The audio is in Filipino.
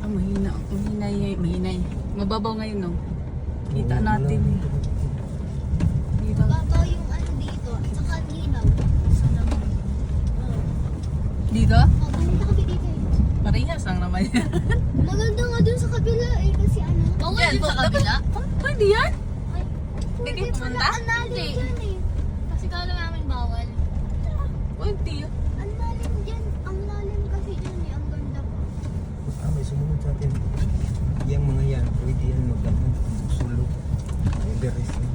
mahina. Mahinay. Mababaw ngayon, no? Kita natin. Dito. Babaw yung ano dito. At saka linaw. Dito? Pumunta kami dito eh. Parehas lang naman yan. Maganda nga dun sa kabila eh. Kasi ano. Bawal din sa kabila? Pwede yan? Ay, Hindi kayo pala. pumunta? Ang lalim dyan eh. Kasi kala namin bawal. Pwede yan. Ang lalim dyan. Ang lalim kasi dyan eh. Ang ganda pa. May sumunod sa atin. Yung mga yan, pwede yan magdamag. Sulok. Everest na.